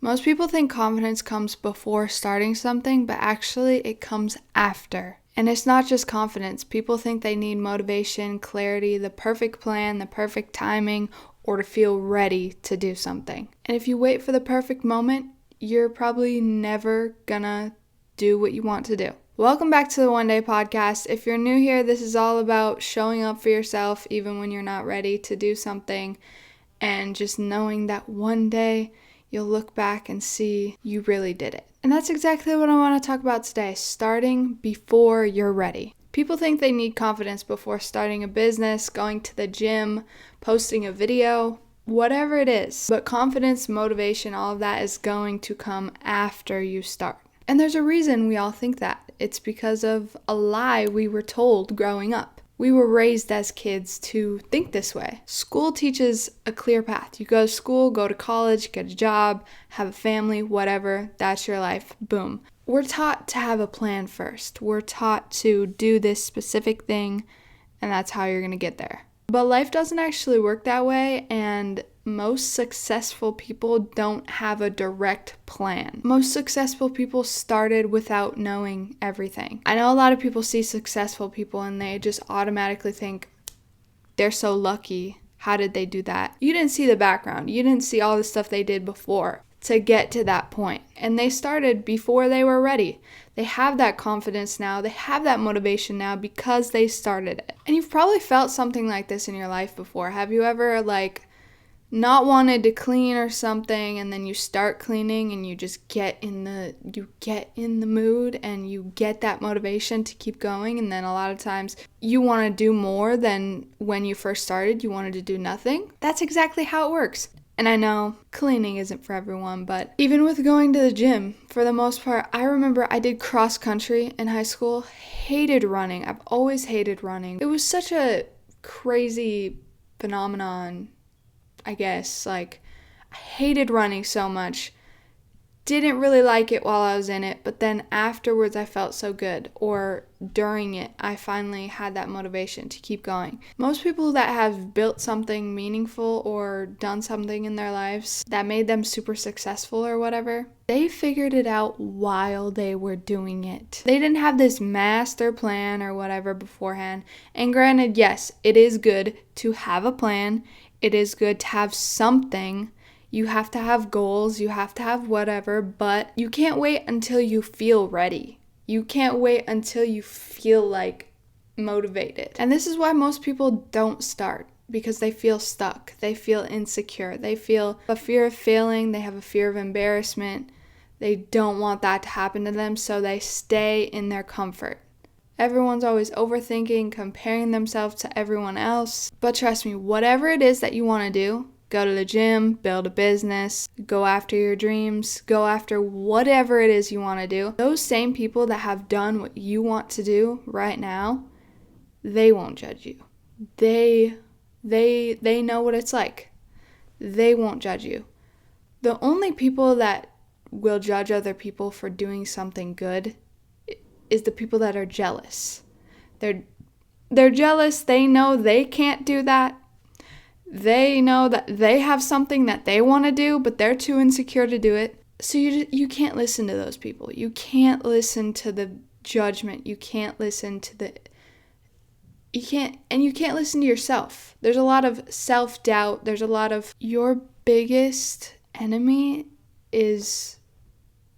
Most people think confidence comes before starting something, but actually it comes after. And it's not just confidence. People think they need motivation, clarity, the perfect plan, the perfect timing, or to feel ready to do something. And if you wait for the perfect moment, you're probably never gonna do what you want to do. Welcome back to the One Day Podcast. If you're new here, this is all about showing up for yourself even when you're not ready to do something, and just knowing that one day you'll look back and see you really did it. And that's exactly what I want to talk about today, starting before you're ready. People think they need confidence before starting a business, going to the gym, posting a video, whatever it is. But confidence, motivation, all of that is going to come after you start. And there's a reason we all think that. It's because of a lie we were told growing up. We were raised as kids to think this way. School teaches a clear path. You go to school, go to college, get a job, have a family, whatever. That's your life. Boom. We're taught to have a plan first. We're taught to do this specific thing, and that's how you're going to get there. But life doesn't actually work that way, and most successful people don't have a direct plan. Most successful people started without knowing everything. I know a lot of people see successful people and they just automatically think they're so lucky. How did they do that? You didn't see the background. You didn't see all the stuff they did before to get to that point. And they started before they were ready. They have that confidence now. They have that motivation now because they started it. And you've probably felt something like this in your life before. Have you ever not wanted to clean or something, and then you start cleaning and you just get in the mood and you get that motivation to keep going, and then a lot of times you want to do more than when you first started. You wanted to do nothing. That's exactly how it works. And I know cleaning isn't for everyone, but even with going to the gym, for the most part, I remember I did cross country in high school. Hated running. I've always hated running. It was such a crazy phenomenon, I guess. I hated running so much. Didn't really like it while I was in it, but then afterwards I felt so good, or during it I finally had that motivation to keep going. Most people that have built something meaningful or done something in their lives that made them super successful or whatever, they figured it out while they were doing it. They didn't have this master plan or whatever beforehand. And granted, yes, it is good to have a plan. It is good to have something. You have to have goals, you have to have whatever, but you can't wait until you feel ready. You can't wait until you feel motivated. And this is why most people don't start, because they feel stuck, they feel insecure, they feel a fear of failing, they have a fear of embarrassment. They don't want that to happen to them, so they stay in their comfort. Everyone's always overthinking, comparing themselves to everyone else. But trust me, whatever it is that you want to do, go to the gym, build a business, go after your dreams, go after whatever it is you want to do. Those same people that have done what you want to do right now, they won't judge you. They know what it's like. They won't judge you. The only people that will judge other people for doing something good is the people that are jealous. They're jealous. They know they can't do that. They know that they have something that they want to do, but they're too insecure to do it. So you can't listen to those people. You can't listen to the judgment. You can't listen to you can't listen to yourself. There's a lot of self-doubt. There's a lot of, your biggest enemy is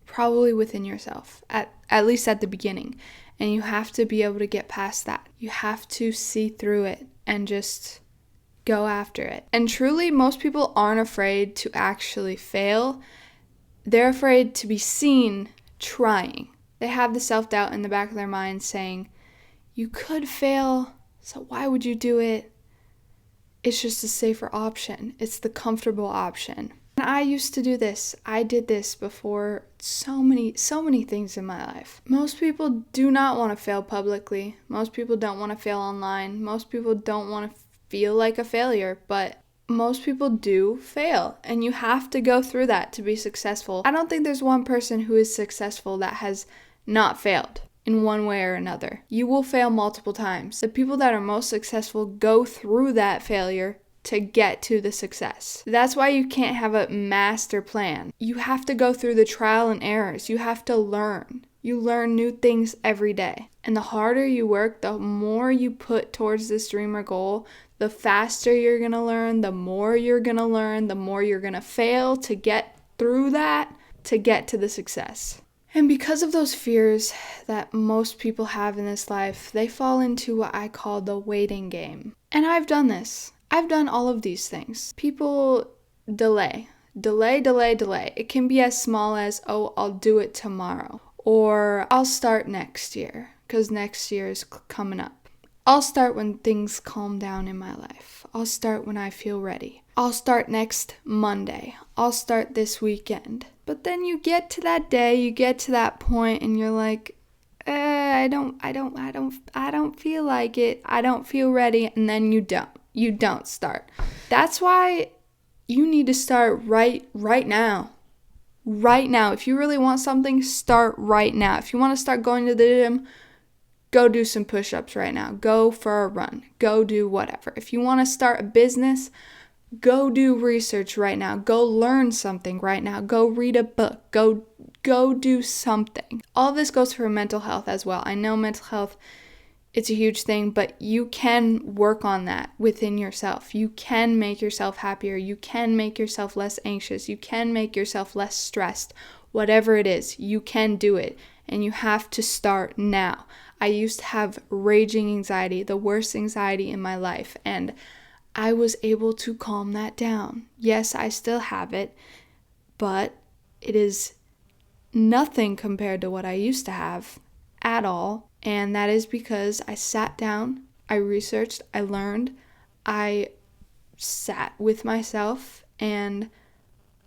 probably within yourself, at least at the beginning. And you have to be able to get past that. You have to see through it and just go after it. And truly, most people aren't afraid to actually fail. They're afraid to be seen trying. They have the self-doubt in the back of their mind saying, you could fail, so why would you do it? It's just a safer option. It's the comfortable option. And I used to do this. I did this before so many things in my life. Most people do not want to fail publicly. Most people don't want to fail online. Most people don't want to feel like a failure, but most people do fail, and you have to go through that to be successful. I don't think there's one person who is successful that has not failed in one way or another. You will fail multiple times. The people that are most successful go through that failure to get to the success. That's why you can't have a master plan. You have to go through the trial and errors. You have to learn. You learn new things every day. And the harder you work, the more you put towards this dream or goal, the faster you're going to learn, the more you're going to learn, the more you're going to fail to get through that, to get to the success. And because of those fears that most people have in this life, they fall into what I call the waiting game. And I've done this. I've done all of these things. People delay. It can be as small as, oh, I'll do it tomorrow. Or I'll start next year, because next year is coming up. I'll start when things calm down in my life. I'll start when I feel ready. I'll start next Monday. I'll start this weekend. But then you get to that day, you get to that point, and you're like, I don't feel like it. I don't feel ready. And then you don't start. That's why you need to start right now. Right now. If you really want something, start right now. If you want to start going to the gym, go do some push-ups right now. Go for a run. Go do whatever. If you want to start a business, go do research right now. Go learn something right now. Go read a book. Go do something. All this goes for mental health as well. I know mental health, it's a huge thing, but you can work on that within yourself. You can make yourself happier. You can make yourself less anxious. You can make yourself less stressed. Whatever it is, you can do it. And you have to start now. I used to have raging anxiety, the worst anxiety in my life, and I was able to calm that down. Yes, I still have it, but it is nothing compared to what I used to have at all. And that is because I sat down, I researched, I learned, I sat with myself, and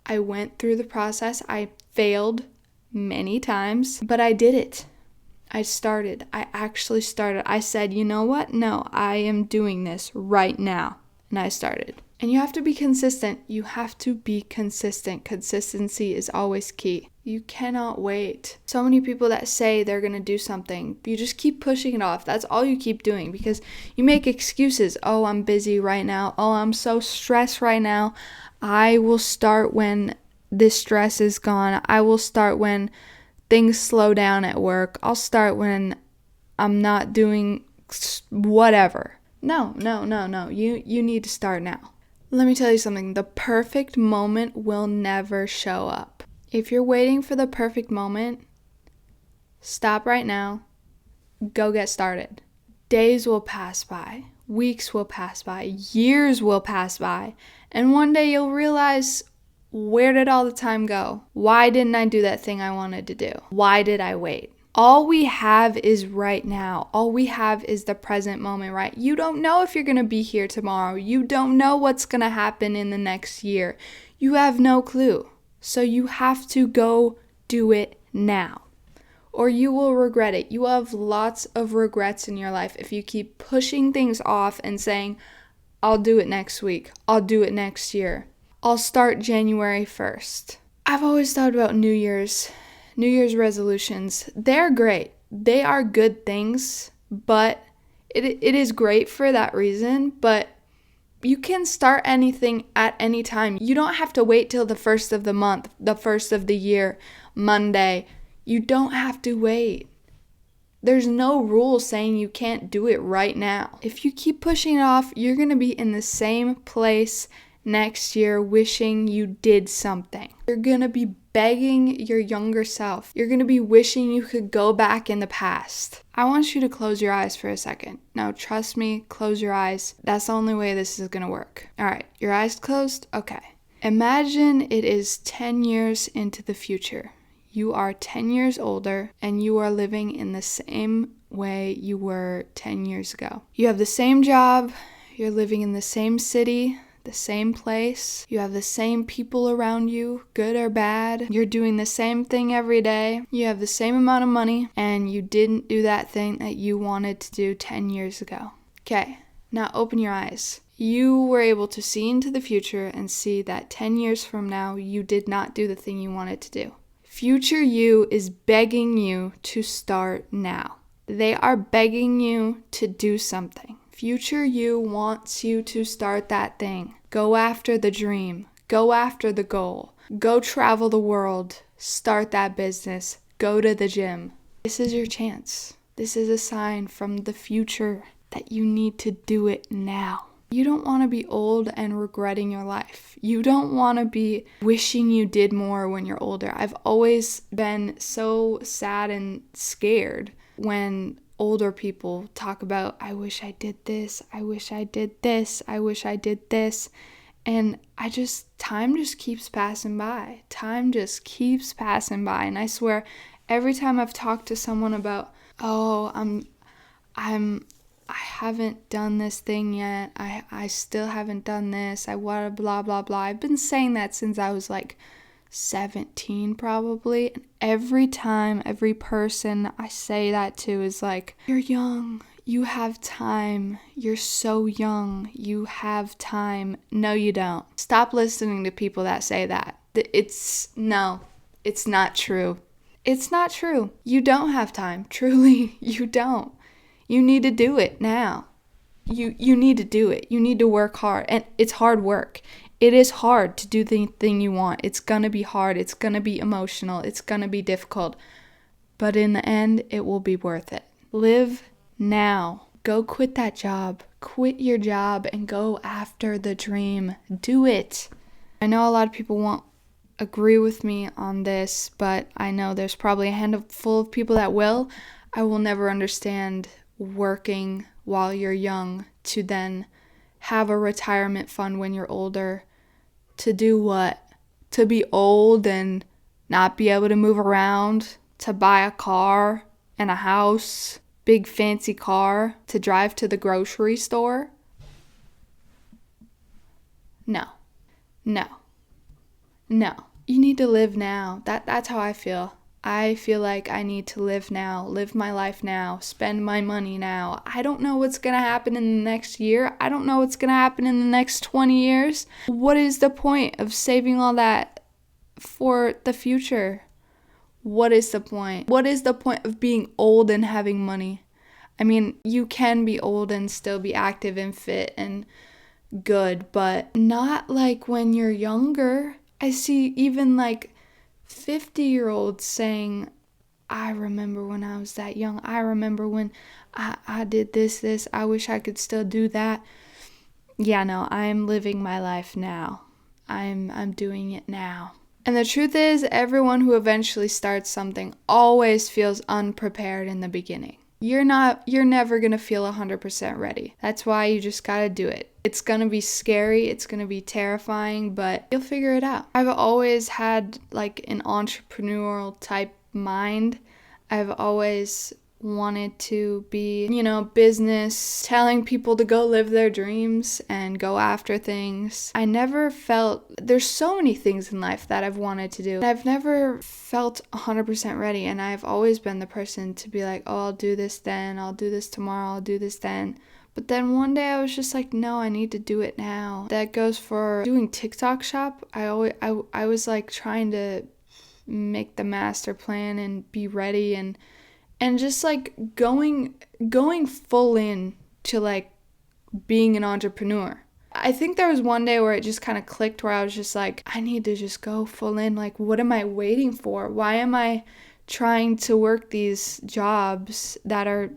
I went through the process. I failed many times, but I did it. I actually started. I said, you know what? No, I am doing this right now. And I started. And you have to be consistent. You have to be consistent. Consistency is always key. You cannot wait. So many people that say they're going to do something, you just keep pushing it off. That's all you keep doing because you make excuses. Oh, I'm busy right now. Oh, I'm so stressed right now. I will start when this stress is gone. I will start when things slow down at work. I'll start when I'm not doing whatever. No. You need to start now. Let me tell you something. The perfect moment will never show up. If you're waiting for the perfect moment, stop right now. Go get started. Days will pass by. Weeks will pass by. Years will pass by. And one day you'll realize, where did all the time go? Why didn't I do that thing I wanted to do? Why did I wait? All we have is right now. All we have is the present moment, right? You don't know if you're going to be here tomorrow. You don't know what's going to happen in the next year. You have no clue. So you have to go do it now, or you will regret it. You will have lots of regrets in your life if you keep pushing things off and saying, I'll do it next week. I'll do it next year. I'll start January 1st. I've always thought about New Year's resolutions. They're great. They are good things, but it is great for that reason, but you can start anything at any time. You don't have to wait till the first of the month, the first of the year, Monday. You don't have to wait. There's no rule saying you can't do it right now. If you keep pushing it off, you're going to be in the same place next year wishing you did something. You're going to be begging your younger self. You're going to be wishing you could go back in the past. I want you to close your eyes for a second. Now, trust me, close your eyes. That's the only way this is going to work. All right, your eyes closed? Okay. Imagine it is 10 years into the future. You are 10 years older and you are living in the same way you were 10 years ago. You have the same job. You're living in the same city, the same place. You have the same people around you, good or bad. You're doing the same thing every day. You have the same amount of money, and you didn't do that thing that you wanted to do 10 years ago. Okay, now open your eyes. You were able to see into the future and see that 10 years from now, you did not do the thing you wanted to do. Future you is begging you to start now. They are begging you to do something. Future you wants you to start that thing. Go after the dream. Go after the goal. Go travel the world. Start that business. Go to the gym. This is your chance. This is a sign from the future that you need to do it now. You don't want to be old and regretting your life. You don't want to be wishing you did more when you're older. I've always been so sad and scared when older people talk about, I wish I did this, I wish I did this, I wish I did this. And time just keeps passing by. Time just keeps passing by. And I swear, every time I've talked to someone about, I haven't done this thing yet. I still haven't done this. I want to blah, blah, blah. I've been saying that since I was like 17 probably. And every time, every person I say that to is like, you're young. You have time. You're so young. You have time. No, you don't. Stop listening to people that say that. It's not true. It's not true. You don't have time. Truly, you don't. You need to do it now. You need to do it. You need to work hard. And it's hard work. It is hard to do the thing you want. It's going to be hard. It's going to be emotional. It's going to be difficult. But in the end, it will be worth it. Live now. Go quit that job. Quit your job and go after the dream. Do it. I know a lot of people won't agree with me on this, but I know there's probably a handful of people that will. I will never understand working while you're young to then have a retirement fund when you're older. To do what? To be old and not be able to move around? To buy a car and a house? Big fancy car? To drive to the grocery store? No. You need to live now. That's how I feel. I feel like I need to live now, live my life now, spend my money now. I don't know what's going to happen in the next year. I don't know what's going to happen in the next 20 years. What is the point of saving all that for the future? What is the point? What is the point of being old and having money? I mean, you can be old and still be active and fit and good, but not like when you're younger. I see even like 50-year-olds saying, I remember when I was that young. I remember when I did this. I wish I could still do that. Yeah, no, I'm living my life now. I'm doing it now. And the truth is, everyone who eventually starts something always feels unprepared in the beginning. You're never going to feel 100% ready. That's why you just got to do it. It's going to be scary. It's going to be terrifying, but you'll figure it out. I've always had like an entrepreneurial type mind. I've always wanted to be, business, telling people to go live their dreams and go after things. I never felt, there's so many things in life that I've wanted to do. I've never felt 100% ready, and I've always been the person to be like, oh, I'll do this then, I'll do this tomorrow, I'll do this then. But then one day I was just like, no, I need to do it now. That goes for doing TikTok shop. I was like trying to make the master plan and be ready and just like going full in to like being an entrepreneur. I think there was one day where it just kind of clicked where I was just like, I need to just go full in. Like, what am I waiting for? Why am I trying to work these jobs that are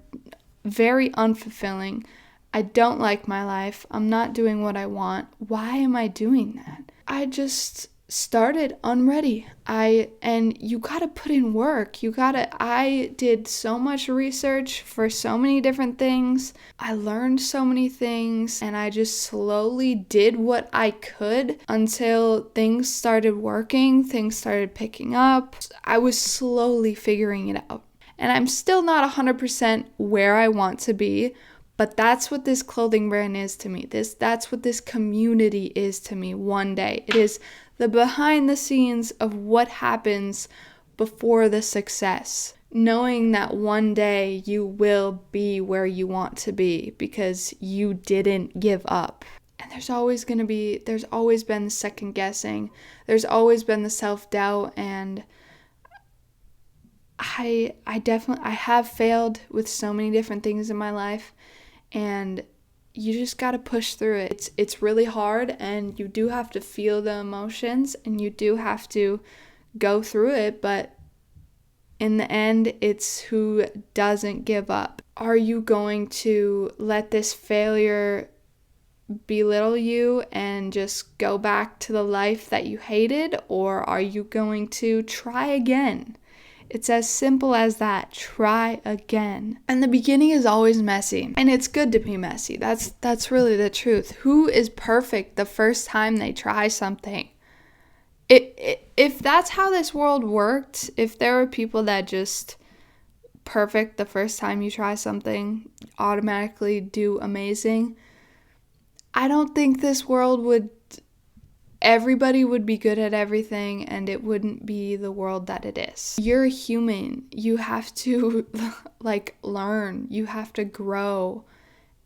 very unfulfilling? I don't like my life. I'm not doing what I want. Why am I doing that? I just started unready. And you gotta put in work. I did so much research for so many different things. I learned so many things, and I just slowly did what I could until things started working, things started picking up. I was slowly figuring it out. And I'm still not 100% where I want to be, but that's what this clothing brand is to me. That's what this community is to me one day. It is the behind the scenes of what happens before the success. Knowing that one day you will be where you want to be because you didn't give up. And there's always been the second guessing. There's always been the self-doubt, and I have failed with so many different things in my life, and you just got to push through it. It's really hard, and you do have to feel the emotions, and you do have to go through it, but in the end, it's who doesn't give up. Are you going to let this failure belittle you and just go back to the life that you hated, or are you going to try again? It's as simple as that. Try again. And the beginning is always messy, and it's good to be messy. That's really the truth. Who is perfect the first time they try something? If that's how this world worked, if there were people that just perfect the first time you try something, automatically do amazing, I don't think this world would, everybody would be good at everything, and it wouldn't be the world that it is. You're a human. You have to learn. You have to grow.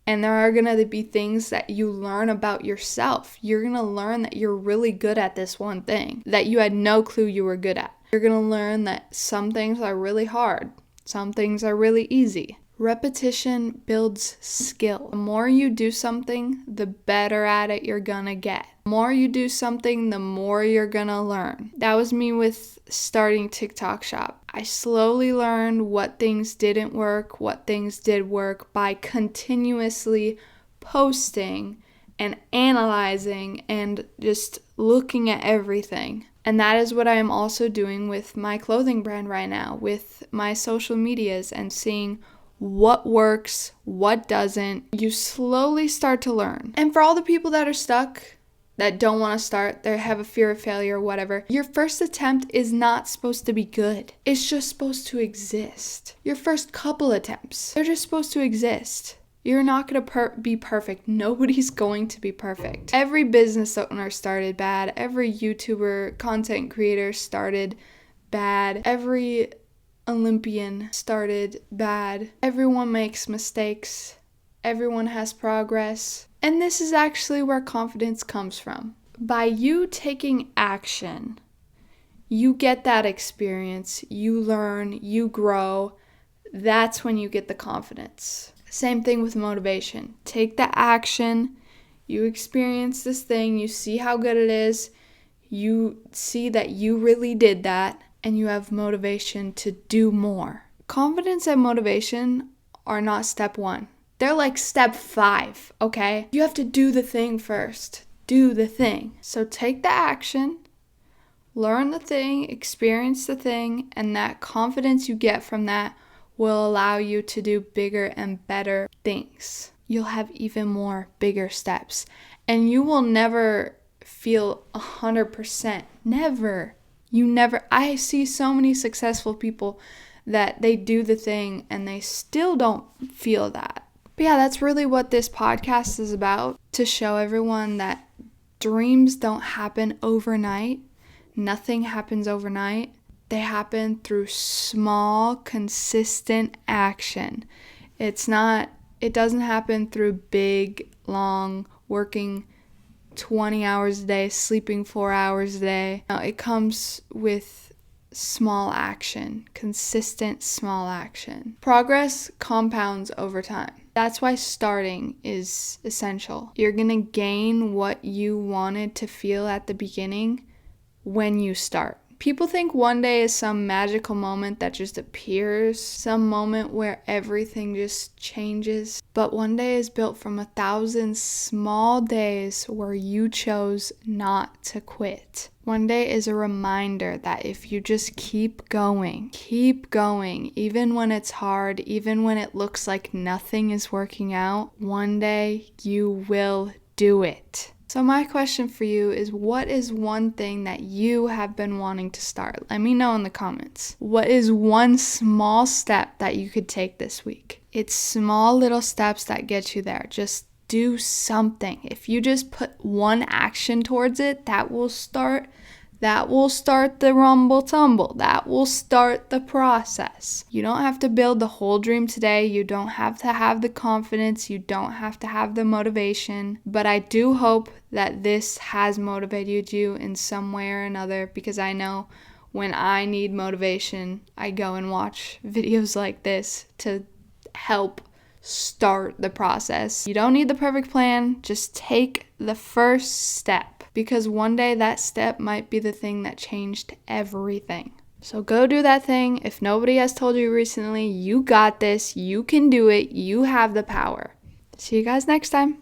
And there are going to be things that you learn about yourself. You're going to learn that you're really good at this one thing that you had no clue you were good at. You're going to learn that some things are really hard. Some things are really easy. Repetition builds skill. The more you do something, the better at it you're gonna get. The more you do something, the more you're gonna learn. That was me with starting TikTok Shop. I slowly learned what things didn't work, what things did work by continuously posting and analyzing and just looking at everything. And that is what I am also doing with my clothing brand right now, with my social medias, and seeing what works, what doesn't. You slowly start to learn. And for all the people that are stuck, that don't want to start, they have a fear of failure or whatever, your first attempt is not supposed to be good. It's just supposed to exist. Your first couple attempts, they're just supposed to exist. You're not going to be perfect. Nobody's going to be perfect. Every business owner started bad. Every YouTuber, content creator started bad. Every Olympian started bad. Everyone makes mistakes. Everyone has progress. And this is actually where confidence comes from. By you taking action, you get that experience, you learn, you grow. That's when you get the confidence. Same thing with motivation. Take the action, you experience this thing, you see how good it is, you see that you really did that, and you have motivation to do more. Confidence and motivation are not step 1. They're like step 5, okay? You have to do the thing first. Do the thing. So take the action, learn the thing, experience the thing, and that confidence you get from that will allow you to do bigger and better things. You'll have even more bigger steps. And you will never feel 100%. Never. I see so many successful people that they do the thing and they still don't feel that. But yeah, that's really what this podcast is about, to show everyone that dreams don't happen overnight. Nothing happens overnight. They happen through small, consistent action. It doesn't happen through big, long, working 20 hours a day, sleeping 4 hours a day. No, it comes with small action, consistent small action. Progress compounds over time. That's why starting is essential. You're gonna gain what you wanted to feel at the beginning when you start. People think one day is some magical moment that just appears, some moment where everything just changes. But one day is built from 1,000 small days where you chose not to quit. One day is a reminder that if you just keep going, even when it's hard, even when it looks like nothing is working out, one day you will do it. So my question for you is, what is one thing that you have been wanting to start? Let me know in the comments. What is one small step that you could take this week? It's small little steps that get you there. Just do something. If you just put one action towards it, that will start the rumble tumble. That will start the process. You don't have to build the whole dream today. You don't have to have the confidence. You don't have to have the motivation. But I do hope that this has motivated you in some way or another, because I know when I need motivation, I go and watch videos like this to help start the process. You don't need the perfect plan, just take the first step, because one day that step might be the thing that changed everything. So go do that thing. If nobody has told you recently, you got this, you can do it, you have the power. See you guys next time.